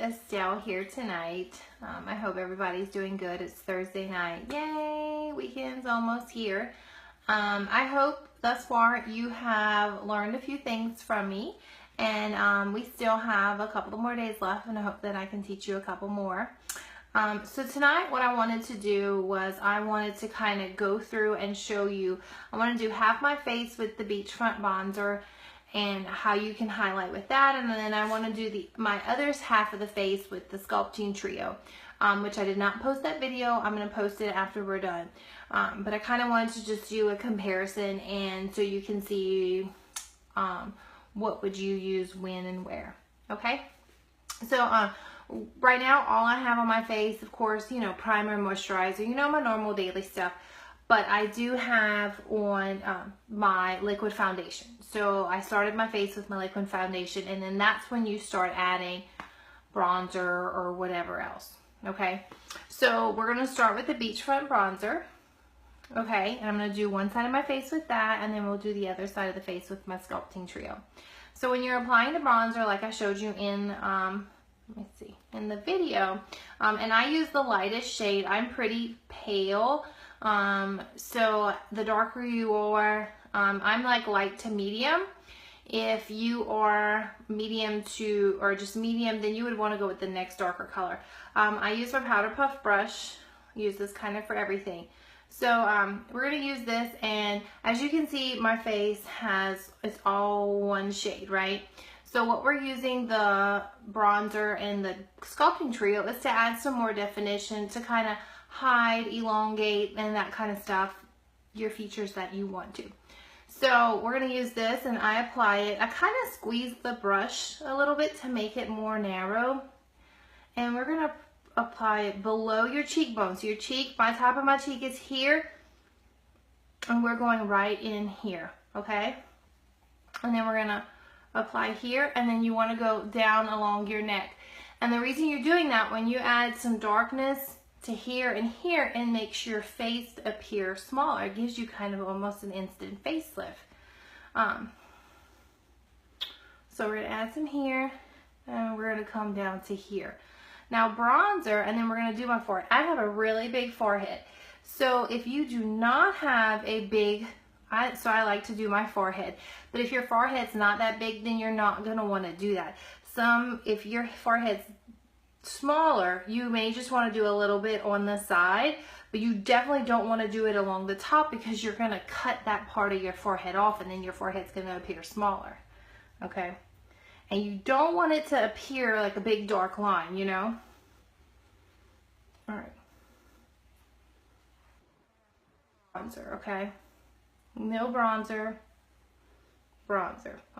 Estelle here tonight. I hope everybody's doing good. It's Thursday night. Yay! Weekend's almost here. I hope thus far you have learned a few things from me, and we still have a couple more days left, and I hope that I can teach you a couple more. So tonight what I wanted to do was I wanted to kind of go through and show you. I want to do half my face with the beachfront bronzer and how you can highlight with that, and then I want to do my other half of the face with the Sculpting Trio, which I did not post that video. I'm going to post it after we're done, but I kind of wanted to just do a comparison, and so you can see what would you use when and where. Okay, so right now all I have on my face, of course, you know, primer, moisturizer, you know, my normal daily stuff. But I do have on my liquid foundation. So I started my face with my liquid foundation, and then that's when you start adding bronzer or whatever else. Okay, so we're gonna start with the beachfront bronzer. Okay, and I'm gonna do one side of my face with that, and then we'll do the other side of the face with my Sculpting Trio. So when you're applying the bronzer, like I showed you in let me see, in the video, and I use the lightest shade. I'm pretty pale. So the darker you are, I'm like light to medium. If you are medium to, or just medium, then you would want to go with the next darker color. I use my powder puff brush. Use this kind of for everything. So we're going to use this, and as you can see, my face it's all one shade, right? So what we're using the bronzer and the Sculpting Trio is to add some more definition, to kind of hide, elongate, and that kind of stuff, your features that you want to. So we're going to use this, and I apply it. I kind of squeeze the brush a little bit to make it more narrow, and we're going to apply it below your cheekbone. So your cheek, my top of my cheek is here, and we're going right in here, okay? And then we're going to apply here, and then you want to go down along your neck. And the reason you're doing that, when you add some darkness to here and here, and makes your face appear smaller. It gives you kind of almost an instant facelift. So we're going to add some here, and we're going to come down to here. Now bronzer, and then we're going to do my forehead. I have a really big forehead. So if you do not have a big, so I like to do my forehead. But if your forehead's not that big, then you're not going to want to do that. If your forehead's smaller, you may just want to do a little bit on the side, but you definitely don't want to do it along the top, because you're going to cut that part of your forehead off, and then your forehead's going to appear smaller. Okay, and you don't want it to appear like a big dark line, you know. All right, bronzer. Okay, no bronzer,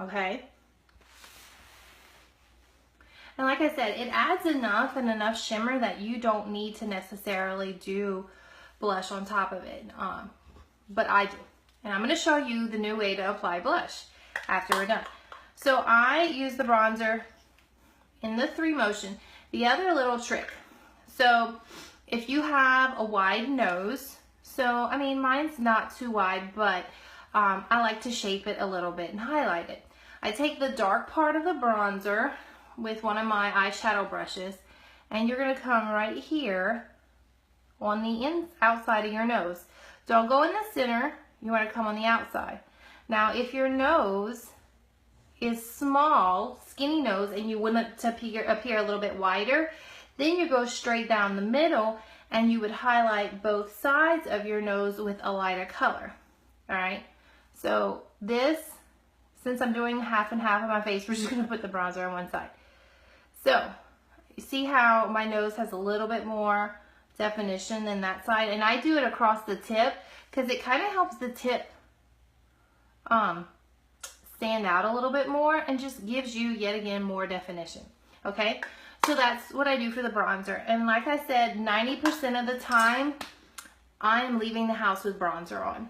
okay. And like I said, it adds enough shimmer that you don't need to necessarily do blush on top of it. But I do. And I'm going to show you the new way to apply blush after we're done. So I use the bronzer in the 3 motion. The other little trick. So if you have a wide nose, so I mean mine's not too wide, but I like to shape it a little bit and highlight it. I take the dark part of the bronzer with one of my eyeshadow brushes, and you're going to come right here on the outside of your nose. Don't go in the center, you want to come on the outside. Now if your nose is small, skinny nose, and you want it to appear a little bit wider, then you go straight down the middle, and you would highlight both sides of your nose with a lighter color. Alright, so this, since I'm doing half and half of my face, we're just going to put the bronzer on one side. So, you see how my nose has a little bit more definition than that side? And I do it across the tip, because it kind of helps the tip stand out a little bit more, and just gives you, yet again, more definition. Okay? So that's what I do for the bronzer. And like I said, 90% of the time, I am leaving the house with bronzer on.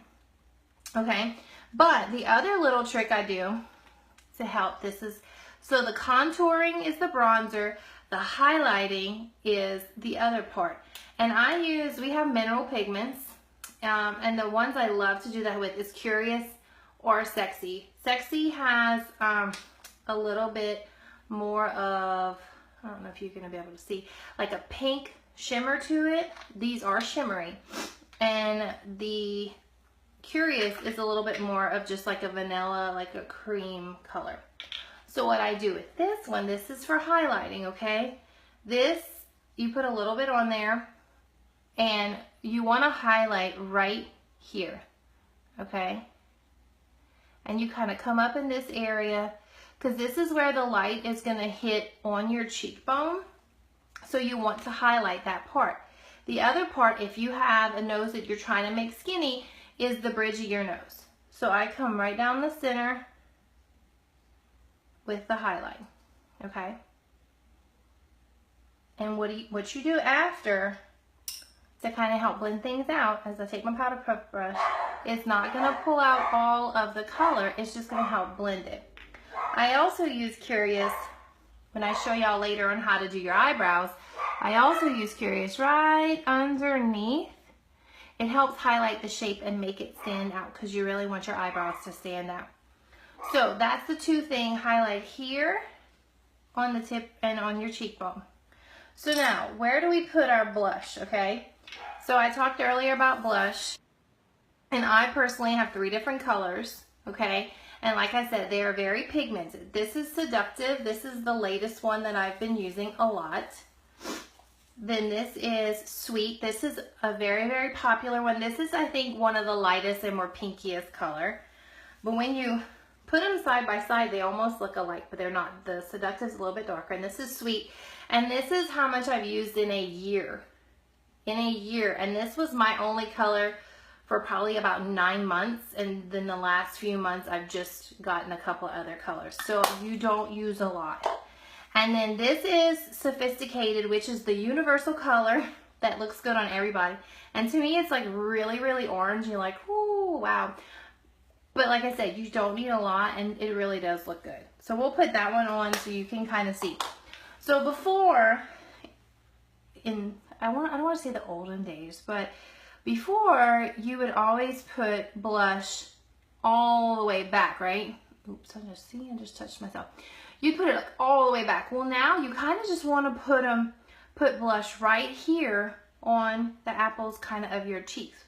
Okay? But the other little trick I do to help, so the contouring is the bronzer, the highlighting is the other part. And we have mineral pigments, and the ones I love to do that with is Curious or Sexy. Sexy has a little bit more of I don't know if you're going to be able to see, like a pink shimmer to it. These are shimmery. And the Curious is a little bit more of just like a vanilla, like a cream color. So what I do with this one, this is for highlighting, okay? This, you put a little bit on there, and you want to highlight right here, okay? And you kind of come up in this area, because this is where the light is going to hit on your cheekbone. So you want to highlight that part. The other part, if you have a nose that you're trying to make skinny, is the bridge of your nose. So I come right down the center with the highlight, okay? And what you do after to kind of help blend things out, as I take my powder puff brush, it's not going to pull out all of the color, it's just going to help blend it. I also use Curious, when I show y'all later on how to do your eyebrows, I also use Curious right underneath. It helps highlight the shape and make it stand out, because you really want your eyebrows to stand out. So that's the two thing, highlight here on the tip and on your cheekbone. So now, where do we put our blush, okay? So I talked earlier about blush, and I personally have 3 different colors, okay? And like I said, they are very pigmented. This is Seductive. This is the latest one that I've been using a lot. Then this is Sweet. This is a very, very popular one. This is, I think, one of the lightest and more pinkiest color. But when you put them side by side, they almost look alike, but they're not. The Seductive is a little bit darker, and this is Sweet. And this is how much I've used in a year. In a year. And this was my only color for probably about 9 months. And then the last few months, I've just gotten a couple other colors. So you don't use a lot. And then this is Sophisticated, which is the universal color that looks good on everybody. And to me, it's like really, really orange. You're like, ooh, wow. But like I said, you don't need a lot, and it really does look good. So we'll put that one on so you can kind of see. So before, I don't want to say the olden days, but before, you would always put blush all the way back, right? Oops, I just touched myself. You put it like all the way back. Well, now you kind of just want to put blush right here on the apples kind of your cheeks.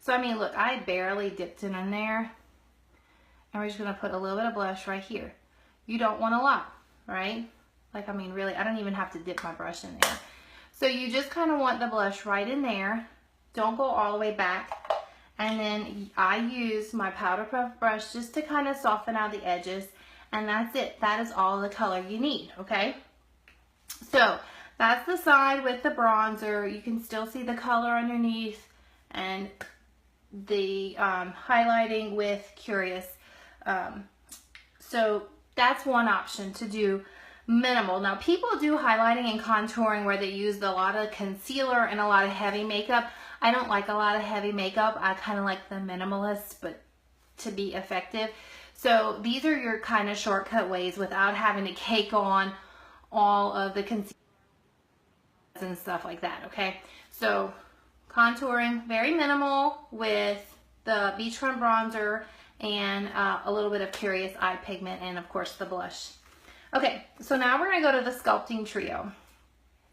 So, I mean, look, I barely dipped it in there. And we're just going to put a little bit of blush right here. You don't want a lot, right? Like, I mean, really, I don't even have to dip my brush in there. So you just kind of want the blush right in there. Don't go all the way back. And then I use my powder puff brush just to kind of soften out the edges. And that's it. That is all the color you need, okay? So that's the side with the bronzer. You can still see the color underneath, and the highlighting with Curious. So that's one option to do minimal. Now, people do highlighting and contouring where they use a lot of concealer and a lot of heavy makeup. I don't like a lot of heavy makeup. I kind of like the minimalist, but to be effective. So these are your kind of shortcut ways without having to cake on all of the concealers and stuff like that, okay? So contouring, very minimal with the beachfront bronzer and a little bit of Curious eye pigment, and of course the blush. Okay, so now we're going to go to the Sculpting Trio.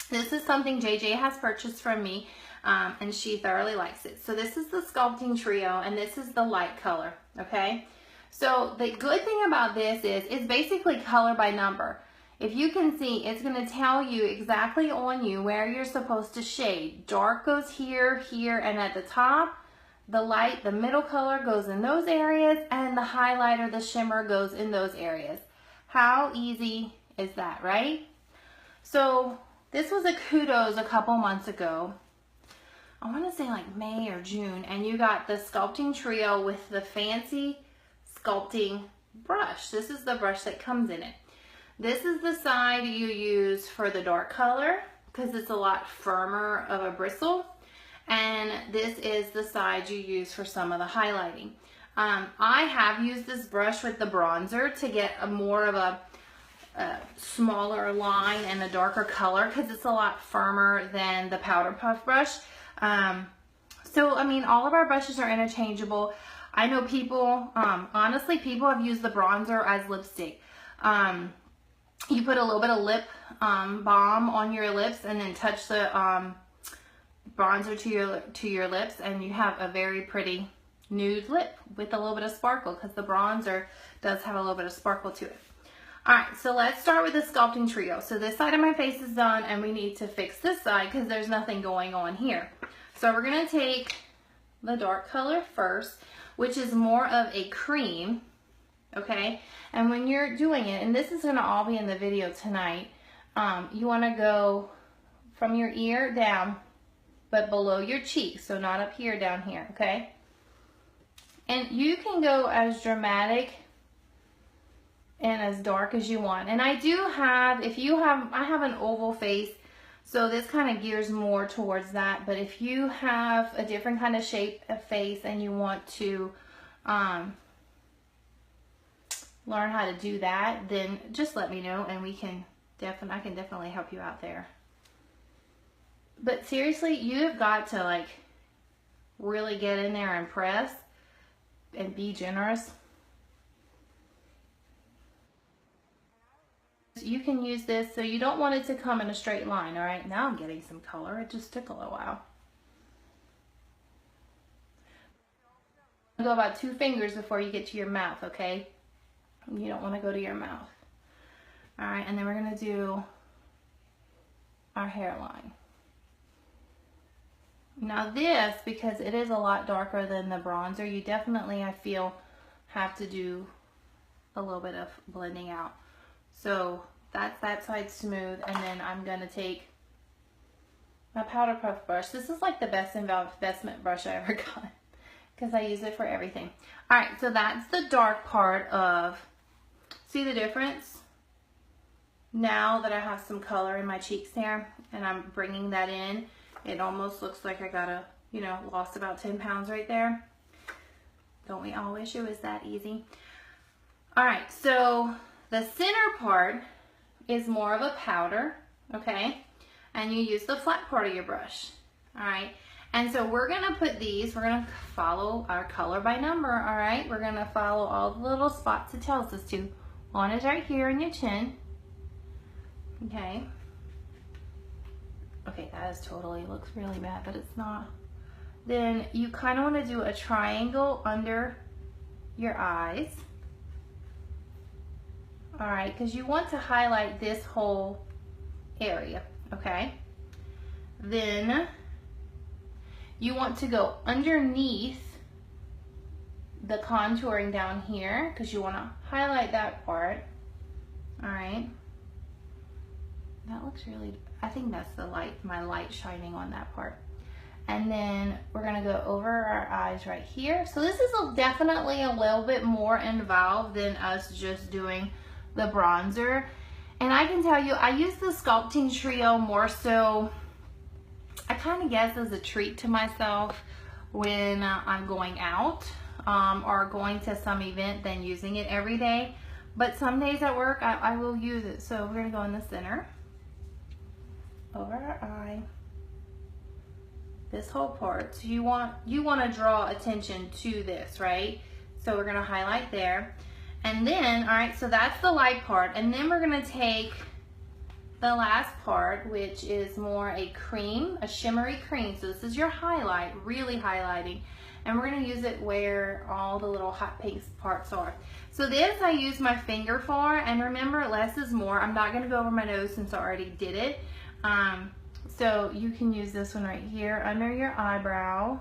This is something JJ has purchased from me, and she thoroughly likes it. So this is the Sculpting Trio, and this is the light color, okay? So the good thing about this is it's basically color by number. If you can see, it's going to tell you exactly on you where you're supposed to shade. Dark goes here, here, and at the top. The light, the middle color goes in those areas, and the highlighter, the shimmer goes in those areas. How easy is that, right? So this was a kudos a couple months ago. I want to say like May or June, and you got the Sculpting Trio with the fancy sculpting brush. This is the brush that comes in it. This is the side you use for the dark color because it's a lot firmer of a bristle, and this is the side you use for some of the highlighting. I have used this brush with the bronzer to get a more of a smaller line and a darker color because it's a lot firmer than the powder puff brush. So I mean, all of our brushes are interchangeable. I know people, honestly, people have used the bronzer as lipstick. you put a little bit of lip balm on your lips and then touch the bronzer to your lips, and you have a very pretty nude lip with a little bit of sparkle, because the bronzer does have a little bit of sparkle to it. Alright, so let's start with the sculpting trio. So this side of my face is done, and we need to fix this side because there's nothing going on here. So we're going to take the dark color first, which is more of a cream, okay? And when you're doing it, and this is going to all be in the video tonight, you want to go from your ear down, but below your cheek, so not up here, down here, okay? And you can go as dramatic and as dark as you want. And I do have, I have an oval face, so this kind of gears more towards that. But if you have a different kind of shape of face and you want to learn how to do that, then just let me know, and I can definitely help you out there. But seriously, you've got to like really get in there and press and be generous. You can use this, so you don't want it to come in a straight line. All right, now I'm getting some color. It just took a little while. Go about 2 fingers before you get to your mouth, okay? You don't want to go to your mouth. All right, and then we're going to do our hairline. Now this, because it is a lot darker than the bronzer, you definitely, I feel, have to do a little bit of blending out. So that's that side smooth, and then I'm going to take my powder puff brush. This is like the best investment brush I ever got, because I use it for everything. Alright, so that's the dark part of, see the difference? Now that I have some color in my cheeks there, and I'm bringing that in, it almost looks like I got lost about 10 pounds right there. Don't we all wish it was that easy? Alright, so the center part is more of a powder, okay? And you use the flat part of your brush, alright? And so we're gonna put these, we're gonna follow our color by number, alright? We're gonna follow all the little spots it tells us to. One is right here in your chin, okay? Okay, that is totally, looks really bad, but it's not. Then you kind of want to do a triangle under your eyes. All right, because you want to highlight this whole area, okay? Then you want to go underneath the contouring down here, because you want to highlight that part. All right. That looks really, I think that's the light, my light shining on that part. And then we're gonna go over our eyes right here. So this is definitely a little bit more involved than us just doing the bronzer. And I can tell you, I use the Sculpting Trio more so, I kind of guess, as a treat to myself when I'm going out or going to some event than using it every day. But some days at work, I will use it. So we're gonna go in the center, over our eye, this whole part. So you want to draw attention to this, right? So we're going to highlight there. And then, all right, so that's the light part. And then we're going to take the last part, which is more a cream, a shimmery cream. So this is your highlight, really highlighting. And we're going to use it where all the little hot pink parts are. So this I use my finger for, and remember, less is more. I'm not going to go over my nose since I already did it. So you can use this one right here under your eyebrow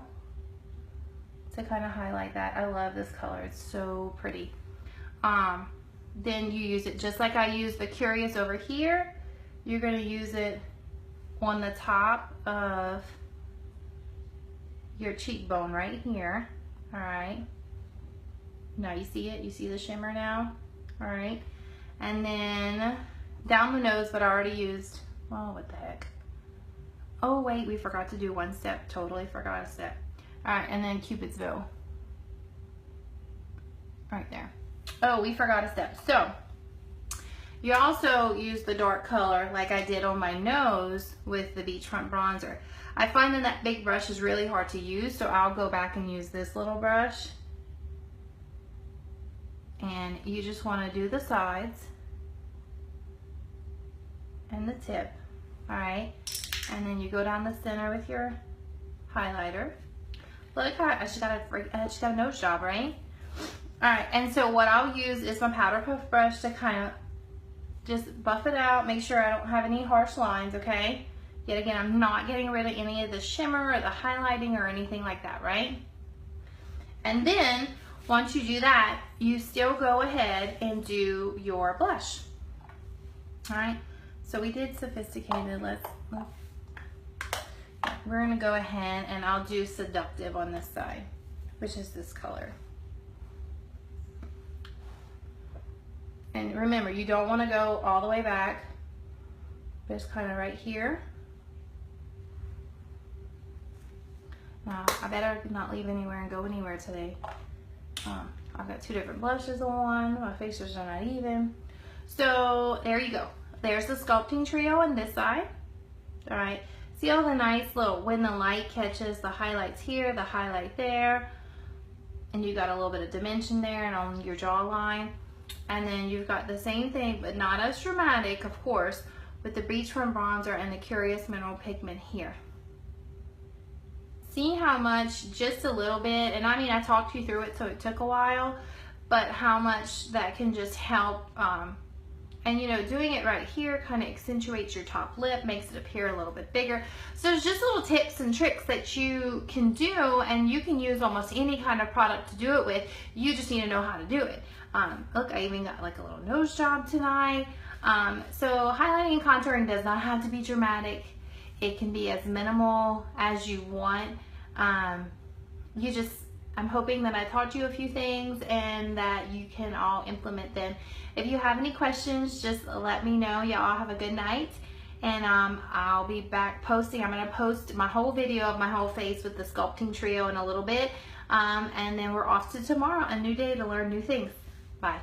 to kind of highlight that. I love this color, it's so pretty. Then you use it just like I use the Curious over here. You're going to use it on the top of your cheekbone right here. All right. Now you see it? You see the shimmer now? All right. And then down the nose, but I already used, oh, what the heck. Oh, wait, we forgot to do one step. Totally forgot a step. All right, and then Cupid's bow. Right there. Oh, we forgot a step. So, you also use the dark color like I did on my nose with the Beachfront bronzer. I find that big brush is really hard to use, so I'll go back and use this little brush. And you just want to do the sides. and the tip. All right, and then you go down the center with your highlighter. Look, she got a nose job, right? All right, and so what I'll use is my powder puff brush to kind of just buff it out, make sure I don't have any harsh lines, okay? Yet again, I'm not getting rid of any of the shimmer or the highlighting or anything like that, right? And then, once you do that, you still go ahead and do your blush. All right, so we did sophisticated. We're gonna go ahead and I'll do seductive on this side, which is this color. And remember, you don't want to go all the way back. Just kind of right here. Now, I better not leave anywhere and go anywhere today. I've got 2 different blushes on. My facials are not even. So there you go. There's the sculpting trio on this side. All right. See all the nice little, when the light catches the highlights here, the highlight there, and you got a little bit of dimension there and on your jawline. And then you've got the same thing, but not as dramatic, of course, with the Beachfront Bronzer and the Curious Mineral Pigment here. See how much, just a little bit, and I mean, I talked you through it, so it took a while, but how much that can just help. And you know, doing it right here kind of accentuates your top lip, makes it appear a little bit bigger. So there's just little tips and tricks that you can do, and you can use almost any kind of product to do it with. You just need to know how to do it. Look, I even got like a little nose job tonight. So highlighting and contouring does not have to be dramatic. It can be as minimal as you want. I'm hoping that I taught you a few things and that you can all implement them. If you have any questions, just let me know. Y'all have a good night. And I'll be back posting. I'm going to post my whole video of my whole face with the sculpting trio in a little bit. And then we're off to tomorrow, a new day to learn new things. Bye.